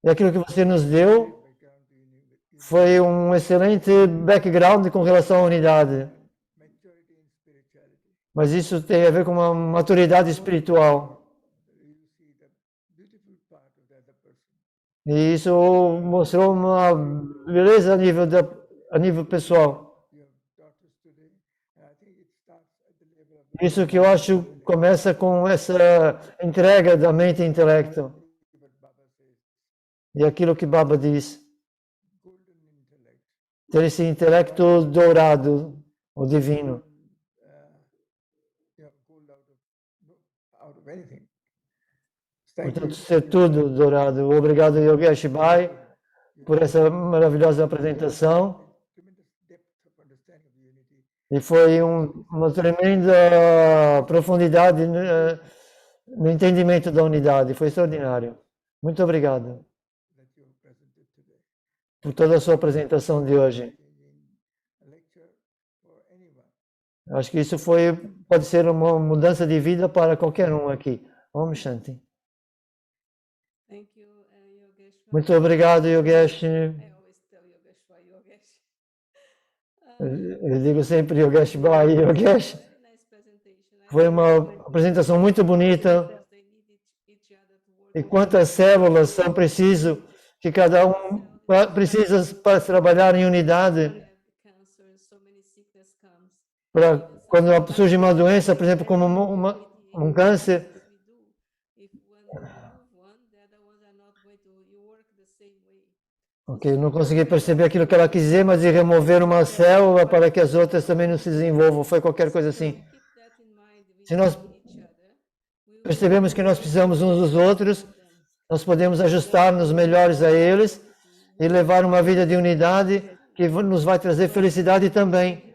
E aquilo que você nos deu foi um excelente background com relação à unidade. Mas isso tem a ver com uma maturidade espiritual. E isso mostrou uma beleza a nível pessoal. Isso que eu acho começa com essa entrega da mente e intelecto. E aquilo que Baba diz. Ter esse intelecto dourado, o divino. Portanto, ser tudo dourado. Obrigado, Yogesh Bhai, por essa maravilhosa apresentação. E foi uma tremenda profundidade no entendimento da unidade. Foi extraordinário. Muito obrigado por toda a sua apresentação de hoje. Acho que isso pode ser uma mudança de vida para qualquer um aqui. Om Shanti. Muito obrigado, Yogesh. Eu digo sempre Yogesh Bhai e Yogesh. Foi uma apresentação muito bonita. E quantas células são precisas, que cada um precisa para trabalhar em unidade. Para quando surge uma doença, por exemplo, como um câncer, ok, não consegui perceber aquilo que ela quis dizer, mas de remover uma célula para que as outras também não se desenvolvam, foi qualquer coisa assim. Se nós percebemos que nós precisamos uns dos outros, nós podemos ajustar-nos melhores a eles e levar uma vida de unidade que nos vai trazer felicidade também.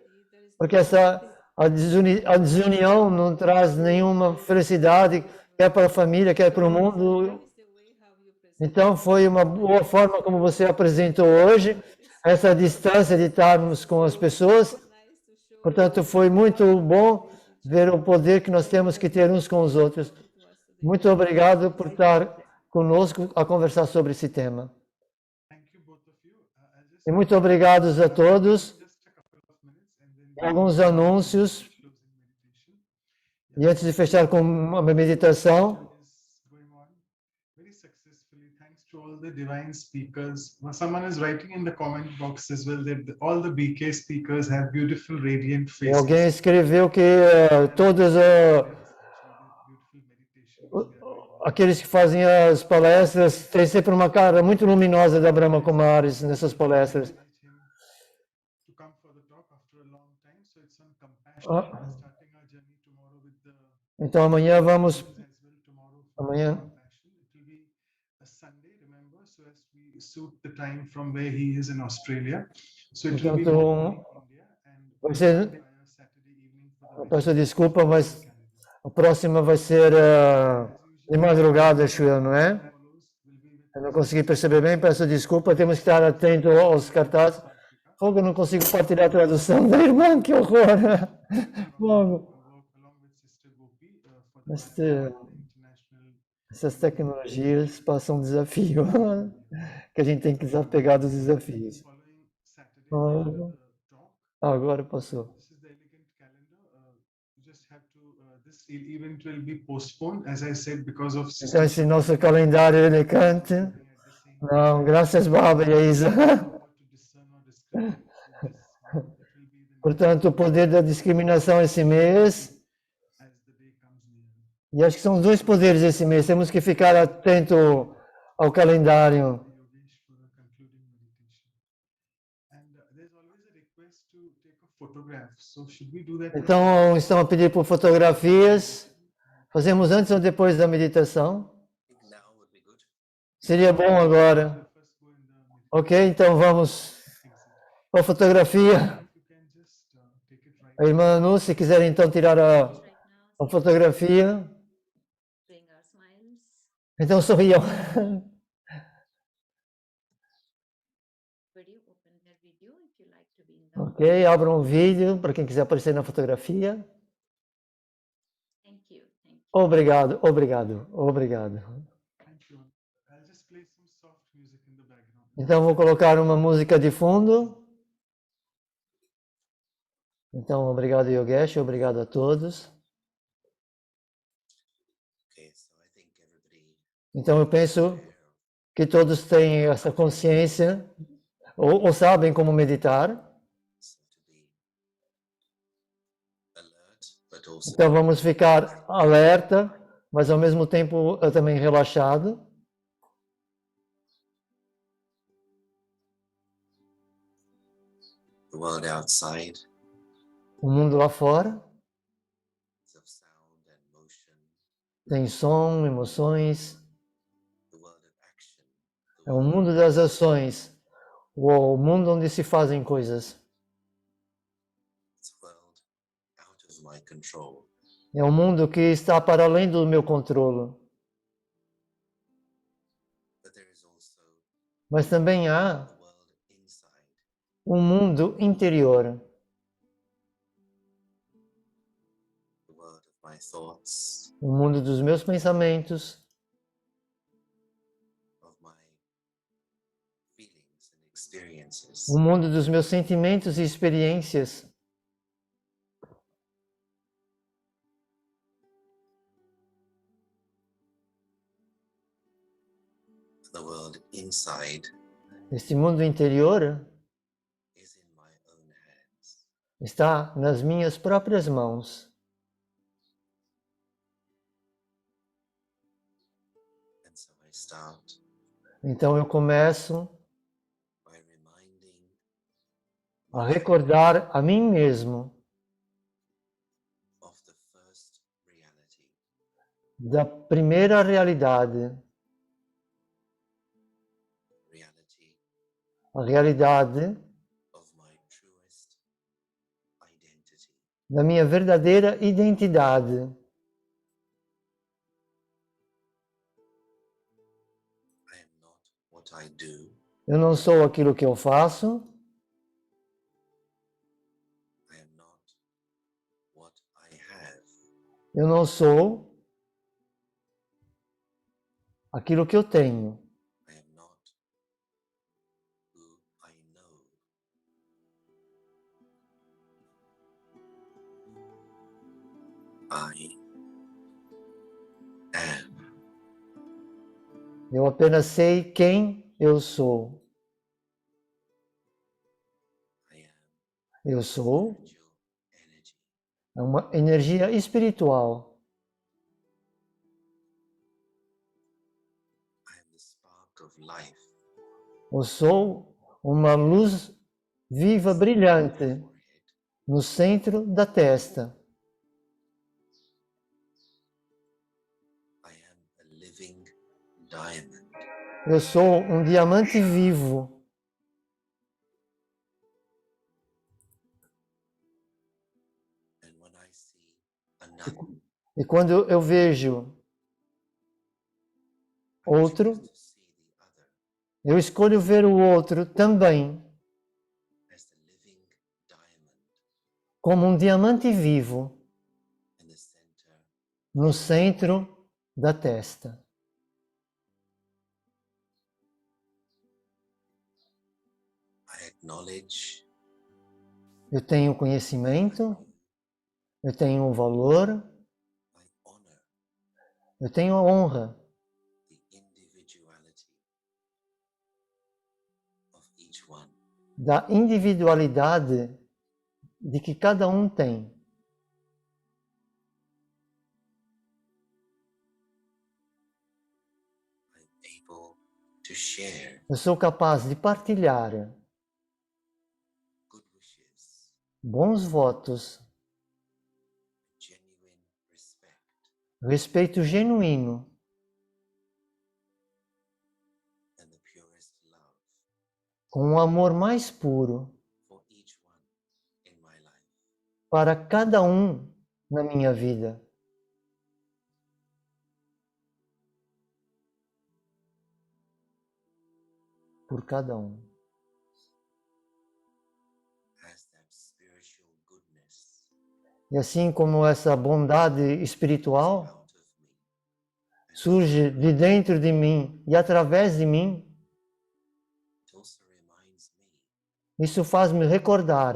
Porque a desunião não traz nenhuma felicidade, quer para a família, quer para o mundo. Então, foi uma boa forma como você apresentou hoje, essa distância de estarmos com as pessoas. Portanto, foi muito bom ver o poder que nós temos que ter uns com os outros. Muito obrigado por estar conosco a conversar sobre esse tema. E muito obrigado a todos. Alguns anúncios. E antes de fechar com uma meditação, all the divine speakers. Someone is writing in the comment box as well that all the BK speakers have beautiful, radiant E alguém faces. escreveu que todos aqueles que fazem as palestras têm sempre uma cara muito luminosa da Brahma Kumaris nessas palestras. Então amanhã vamos. Amanhã. Portanto, vai ser. Eu peço desculpa, mas a próxima vai ser de madrugada, Shuya, não é? Eu não consegui perceber bem, peço desculpa, temos que estar atento aos cartazes. Fogo, eu não consigo partilhar a tradução da irmã, que horror! Fogo. Essas tecnologias passam um desafio, que a gente tem que desapegar dos desafios. Agora passou. Então esse nosso calendário elegante. Não, graças Baba e Isa. Portanto, o poder da discriminação esse mês. E acho que são dois poderes esse mês. Temos que ficar atento ao calendário. Então, estão a pedir por fotografias. Fazemos antes ou depois da meditação? Seria bom agora. Ok, então vamos para a fotografia. A irmã Anu, se quiser então tirar a fotografia. Então sorriam. Ok, abram um vídeo para quem quiser aparecer na fotografia. Obrigado, obrigado, obrigado. Então vou colocar uma música de fundo. Então, obrigado Yogesh, obrigado a todos. Então eu penso que todos têm essa consciência ou sabem como meditar. Então vamos ficar alerta, mas ao mesmo tempo também relaxado. O mundo lá fora tem som, emoções. É o mundo das ações, o mundo onde se fazem coisas. É um mundo que está para além do meu controle. Mas também há um mundo interior. O mundo dos meus pensamentos. O mundo dos meus sentimentos e experiências. Este mundo interior está nas minhas próprias mãos. Então eu começo a recordar a mim mesmo da primeira realidade, a realidade da minha verdadeira identidade. Eu não sou aquilo que eu faço. Eu não sou aquilo que eu tenho. Eu apenas sei quem eu sou. I am Eu sou spiritual energy. uma energia espiritual. I am the spark of life. Eu sou uma luz viva, brilhante, Forehead. no centro da testa. I am a living diamond. Eu sou um diamante vivo. And when I see another, E quando eu vejo outro, choose to see the other eu escolho ver o outro também as the living diamond como um diamante vivo in the center. no centro da testa. I acknowledge Eu tenho conhecimento, eu tenho um valor, I honor eu tenho a honra the individuality of each one. da individualidade de que cada um tem. I'm able to share Eu sou capaz de partilhar good wishes, bons votos, genuine respect, respeito genuíno and the purest love com um amor mais puro for each one in my life. para cada um na minha vida. Por cada um. As that spiritual goodness E assim como essa bondade espiritual out of me and surge de dentro de mim e através de mim, it also reminds me isso faz-me recordar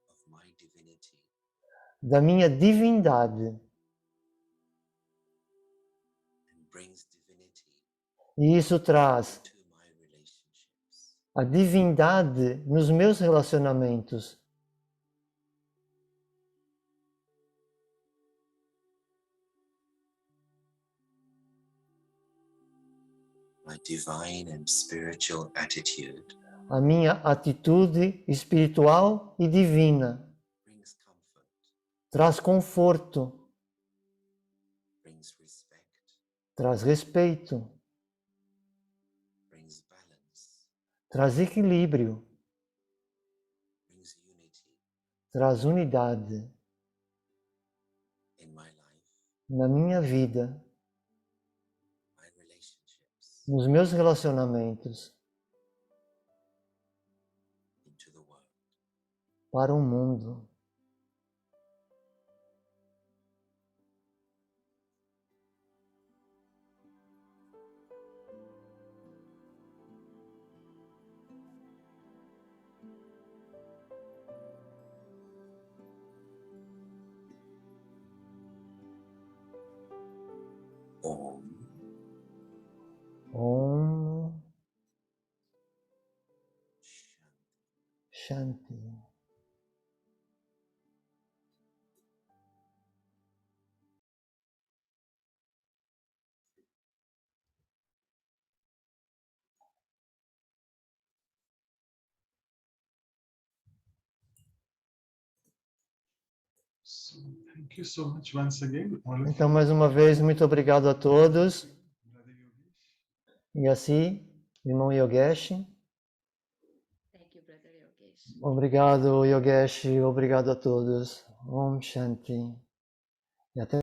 of my divinity da minha divindade. and brings divinity E isso traz to my relationships. a divindade nos meus relacionamentos. My divine and spiritual attitude A minha atitude espiritual e divina brings comfort, traz conforto, brings respect, traz respeito, brings balance, traz equilíbrio, brings unity traz unidade in my life, na minha vida, my relationships, nos meus relacionamentos, into the world. para o mundo. Om Om Shanti. Shanti. So thank you so much once again, all of Então, you. mais uma vez, muito obrigado a todos. Brother Yogesh. E assim, irmão Yogesh, Thank you, Brother Yogesh. obrigado Yogesh, obrigado a todos. Om Shanti. E até